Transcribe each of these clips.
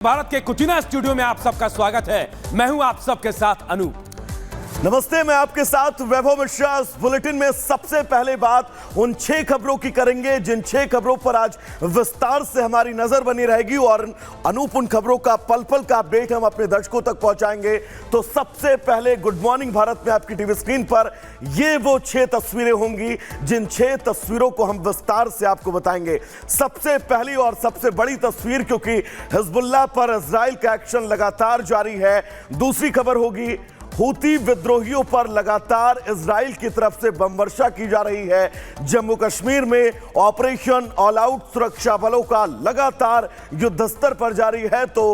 भारत के कुचिना स्टूडियो में आप सबका स्वागत है। मैं हूं आप सबके साथ अनूप। नमस्ते, मैं आपके साथ वैभव मिश्रा। इस बुलेटिन में सबसे पहले बात उन 6 खबरों की करेंगे जिन 6 खबरों पर आज विस्तार से हमारी नजर बनी रहेगी और अनूप उन खबरों का पल पल का अपडेट हम अपने दर्शकों तक पहुंचाएंगे। तो सबसे पहले गुड मॉर्निंग भारत में आपकी टीवी स्क्रीन पर ये वो 6 तस्वीरें होंगी जिन 6 तस्वीरों को हम विस्तार से आपको बताएंगे। सबसे पहली और सबसे बड़ी तस्वीर, क्योंकि हिजबुल्लाह पर इजराइल का एक्शन लगातार जारी है। दूसरी खबर होगी हूती विद्रोहियों पर लगातार इजराइल की तरफ से बम वर्षा की जा रही है। जम्मू कश्मीर में ऑपरेशन ऑल आउट सुरक्षा बलों का लगातार युद्ध स्तर पर जारी है। तो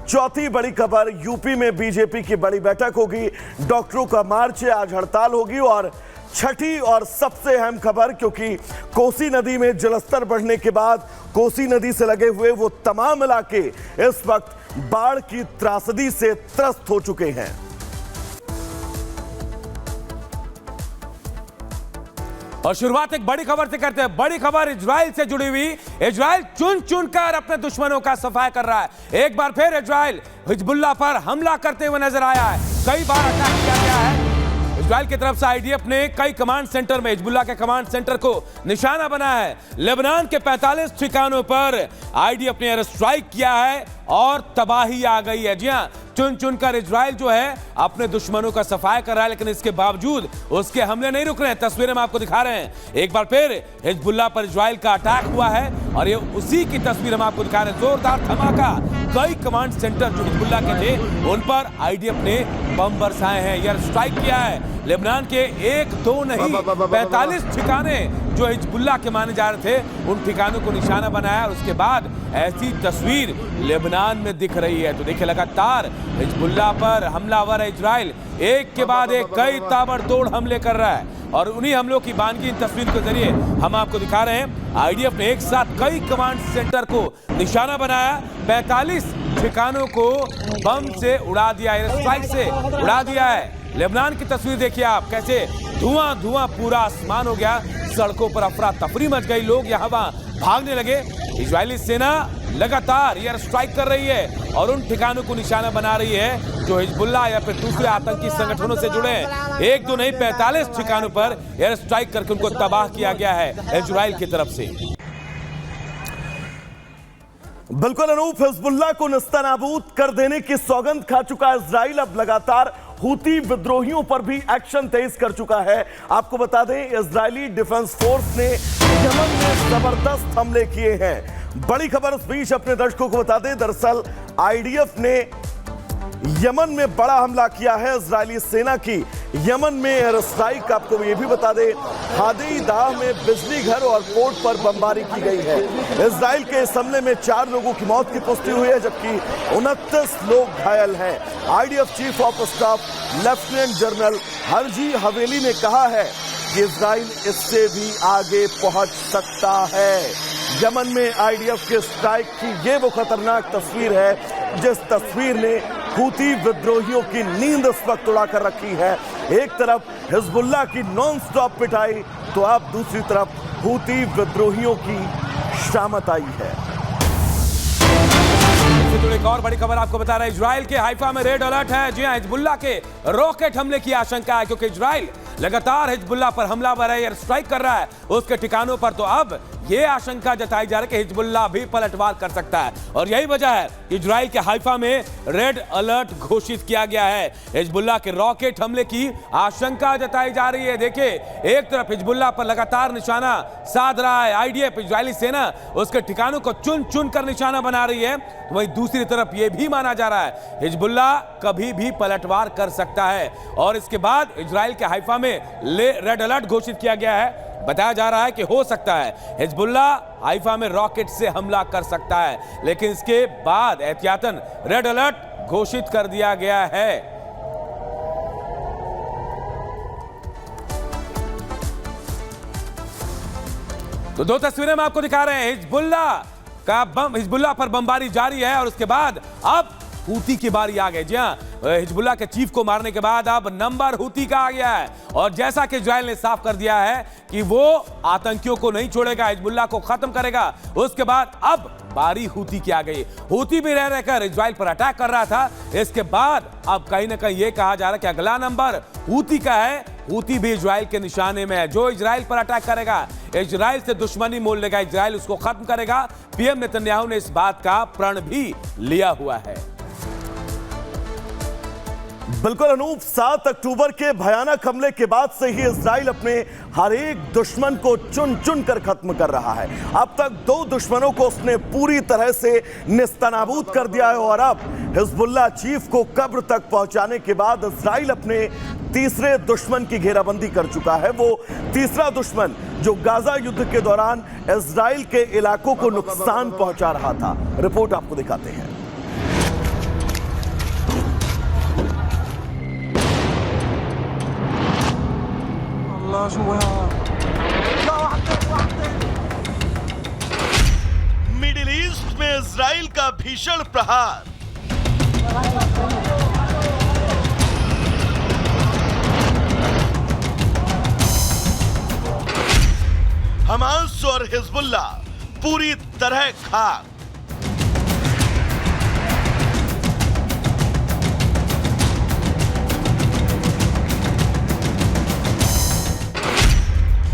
चौथी बड़ी खबर, यूपी में बीजेपी की बड़ी बैठक होगी, डॉक्टरों का मार्च है, आज हड़ताल होगी। और छठी और सबसे अहम खबर, क्योंकि कोसी नदी में जलस्तर बढ़ने के बाद कोसी नदी से लगे हुए वो तमाम इलाके इस वक्त बाढ़ की त्रासदी से त्रस्त हो चुके हैं। और शुरुआत एक बड़ी खबर से करते हैं। बड़ी खबर इजराइल से जुड़ी हुई। इजराइल चुन चुनकर अपने दुश्मनों का सफाया कर रहा है। एक बार फिर इजराइल हिजबुल्लाह पर हमला करते हुए नजर आया है। कई बार अटैक किया गया है। इजराइल की तरफ से आईडीएफ ने कई कमांड सेंटर में हिजबुल्लाह के कमांड सेंटर को निशाना बनाया है। लेबनान के 45 ठिकानों पर आईडीएफ ने एयर स्ट्राइक किया है और तबाही आ गई है। जी हां, चुन चुनकर इजराइल जो है अपने दुश्मनों का सफाया कर रहा है, लेकिन इसके बावजूद उसके हमले नहीं रुक रहे हैं। तस्वीरें हम आपको दिखा रहे हैं। एक बार फिर हिजबुल्लाह पर इजराइल का अटैक हुआ है और ये उसी की तस्वीर हम आपको दिखा रहे हैं। जोरदार धमाका, कई कमांड सेंटर जो हिजबुल्लाह के थे उन पर आईडीएफ ने बम बरसाए हैं, एयर स्ट्राइक किया है। लेबनान के 1, 2 नहीं 45 ठिकाने जो हिजबुल्लाह के माने जा रहे थे उन ठिकानों को निशाना बनाया। और उसके बाद ऐसी तस्वीर लेबनान में दिख रही है। तो देखिए, लगातार हिजबुल्लाह पर हमलावर है इजराइल, एक के बाद एक कई ताबड़तोड़ हमले कर रहा है। और उन्हीं हमलों की बानगी इन तस्वीर के जरिए हम आपको दिखा रहे हैं। आईडीएफ ने एक साथ कई कमांड सेंटर को निशाना बनाया, 45 ठिकानों को बम से उड़ा दिया, एयर स्ट्राइक से उड़ा दिया है। लेबनान की तस्वीर देखिए आप, कैसे धुआं धुआं पूरा आसमान हो गया। सड़कों पर अफरा तफरी मच गई, लोग यहाँ वहां भागने लगे। इजरायली सेना लगातार एयर स्ट्राइक कर रही है और उन ठिकानों को निशाना बना रही है जो हिजबुल्लाह या फिर दूसरे आतंकी संगठनों से जुड़े हैं। 1, 2 नहीं 45 ठिकानों पर एयर स्ट्राइक करके उनको तबाह किया गया है इजराइल की तरफ से। बिल्कुल अनूप, हिजबुल्लाह को नस्तानाबूद कर देने की सौगंध खा चुका इजराइल अब लगातार हूती विद्रोहियों पर भी एक्शन तेज कर चुका है। आपको बता दें, इजरायली डिफेंस फोर्स ने यमन में जबरदस्त हमले किए हैं। बड़ी खबर इस बीच अपने दर्शकों को बता दें, दरअसल आईडीएफ ने यमन में बड़ा हमला किया है। इजरायली सेना की यमन में एयर स्ट्राइक, आपको ये भी बता दें, हादी-दाह में बिजली घर और पोर्ट पर बमबारी की गई है। इजराइल के इस हमले में 4 लोगों की मौत की पुष्टि हुई है, जबकि 29 लोग घायल हैं। IDF chief of staff lieutenant general Harji हवेली ने कहा है कि इजराइल इससे भी आगे पहुंच सकता है। यमन में आईडीएफ के स्ट्राइक की ये वो खतरनाक तस्वीर है जिस तस्वीर ने हूती विद्रोहियों की नींद इस वक्त उड़ा कर रखी है। एक तरफ हिजबुल्लाह की नॉन स्टॉप पिटाई, तो अब दूसरी तरफ हूती विद्रोहियों की शामत आई है। इससे जुड़ी एक और बड़ी खबर आपको बता रहे हैं। इजराइल के हाइफा में रेड अलर्ट है। जी हां, हिजबुल्लाह के रॉकेट हमले की आशंका है, क्योंकि इजराइल लगातार हिजबुल्लाह पर हमलावर है, एयर स्ट्राइक कर रहा है उसके ठिकानों पर। तो अब यह आशंका जताई जा रही है कि हिजबुल्लाह भी पलटवार कर सकता है और यही वजह है कि इजराइल के हाइफा में रेड अलर्ट घोषित किया गया है। हिजबुल्लाह के रॉकेट हमले की आशंका जताई जा रही है। देखिए, एक तरफ हिजबुल्लाह पर लगातार निशाना साध रहा है आईडीएफ, इजरायली सेना उसके ठिकानों को चुन चुन कर निशाना बना रही है। वहीं दूसरी तरफ यह भी माना जा रहा है हिजबुल्लाह कभी भी पलटवार कर सकता है और इसके बाद इजराइल के हाइफा में रेड अलर्ट घोषित किया गया है। बताया जा रहा है कि हो सकता है हिजबुल्लाह हाइफा में रॉकेट से हमला कर सकता है, लेकिन इसके बाद एहतियातन रेड अलर्ट घोषित कर दिया गया है। तो 2 तस्वीरें हम आपको दिखा रहे हैं। हिजबुल्लाह पर बमबारी जारी है और उसके बाद अब हूती की बारी आ गई। जी हां, हिजबुल्लाह के चीफ को मारने के बाद अब नंबर हूती का आ गया है और जैसा कि इजराइल ने साफ कर दिया है कि वो आतंकियों को नहीं छोड़ेगा, हिजबुल्लाह को खत्म करेगा। उसके बाद अब बारी हूती की आ गई। हूती भी रह रहकर इजराइल पर अटैक कर रहा था। इसके बाद अब कहीं ना कहीं यह कहा जा रहा है कि अगला नंबर हूती का है। हूती भी इजराइल के निशाने में है। जो इजराइल पर अटैक करेगा, इजराइल से दुश्मनी मोल लेगा, इजराइल उसको खत्म करेगा। पीएम नेतन्याहू ने इस बात का प्रण भी लिया हुआ है। बिल्कुल अनूप, 7 अक्टूबर के भयानक हमले के बाद से ही इजराइल अपने हर एक दुश्मन को चुन चुन कर खत्म कर रहा है। अब तक 2 दुश्मनों को उसने पूरी तरह से निस्तनाबूद कर दिया है और अब हिजबुल्लाह चीफ को कब्र तक पहुंचाने के बाद इजराइल अपने तीसरे दुश्मन की घेराबंदी कर चुका है। वो तीसरा दुश्मन जो गाजा युद्ध के दौरान इजराइल के इलाकों को नुकसान पहुंचा रहा था। रिपोर्ट आपको दिखाते हैं। मिडिल ईस्ट में इजराइल का भीषण प्रहार। हमास और हिजबुल्लाह पूरी तरह खाक।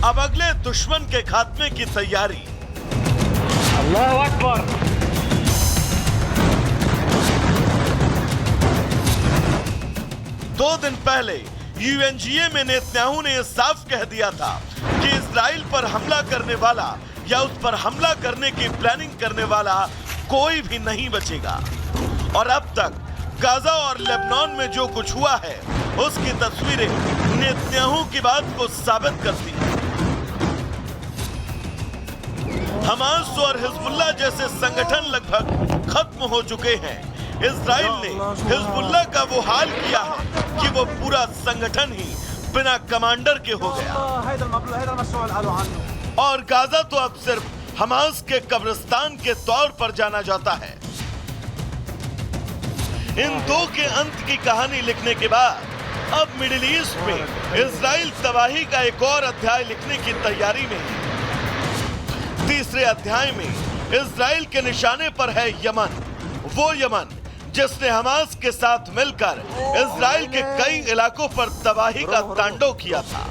अब अगले दुश्मन के खात्मे की तैयारी। अल्लाहु अकबर। 2 दिन पहले यूएनजीए में नेतन्याहू ने साफ कह दिया था कि इजराइल पर हमला करने वाला या उस पर हमला करने की प्लानिंग करने वाला कोई भी नहीं बचेगा। और अब तक गाजा और लेबनान में जो कुछ हुआ है उसकी तस्वीरें नेतन्याहू की बात को साबित करती हैं। हमास और हिजबुल्लाह जैसे संगठन लगभग खत्म हो चुके हैं। इजराइल ने हिजबुल्लाह का वो हाल किया है कि वो पूरा संगठन ही बिना कमांडर के हो गया। और गाजा तो अब सिर्फ हमास के कब्रिस्तान के तौर पर जाना जाता है। इन 2 के अंत की कहानी लिखने के बाद अब मिडिल ईस्ट में इजराइल तबाही का एक और अध्याय लिखने की तैयारी में है। तीसरे अध्याय में इजराइल के निशाने पर है यमन, वो यमन जिसने हमास के साथ मिलकर इजराइल के कई इलाकों पर तबाही का तांडव किया था।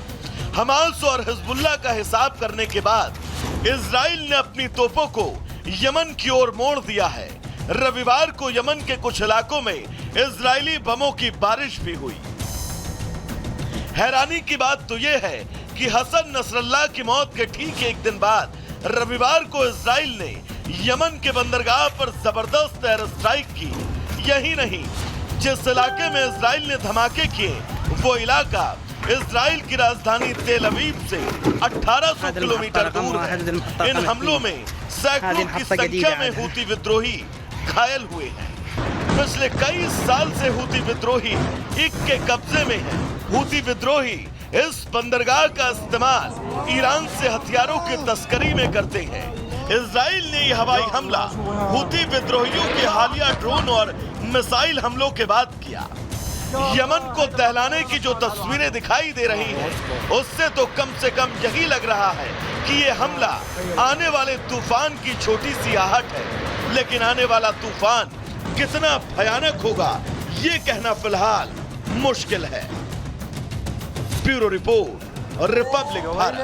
हमास और हिजबुल्लाह का हिसाब करने के बाद इजराइल ने अपनी तोपों को यमन की ओर मोड़ दिया है। रविवार को यमन के कुछ इलाकों में इजरायली बमों की बारिश भी हुई। हैरानी की बात तो यह है कि हसन नसरल्लाह की मौत के ठीक 1 दिन बाद रविवार को इजराइल ने यमन के बंदरगाह पर जबरदस्त एयर स्ट्राइक की। यही नहीं, जिस इलाके में इजराइल ने धमाके किए वो इलाका इजराइल की राजधानी तेल अवीव से 1800 किलोमीटर दूर है। इन हमलों में सैकड़ों की संख्या में हूती विद्रोही घायल हुए हैं। पिछले कई साल से हूती विद्रोही के कब्जे में है। हूती विद्रोही इस बंदरगाह का इस्तेमाल ईरान से हथियारों की तस्करी में करते हैं। इजराइल ने यह हवाई हमला हूती विद्रोहियों के हालिया ड्रोन और मिसाइल हमलों के बाद किया। यमन को दहलाने की जो तस्वीरें दिखाई दे रही हैं, उससे तो कम से कम यही लग रहा है कि ये हमला आने वाले तूफान की छोटी सी आहट है। लेकिन आने वाला तूफान कितना भयानक होगा ये कहना फिलहाल मुश्किल है। Bureau report, Republic Bharat.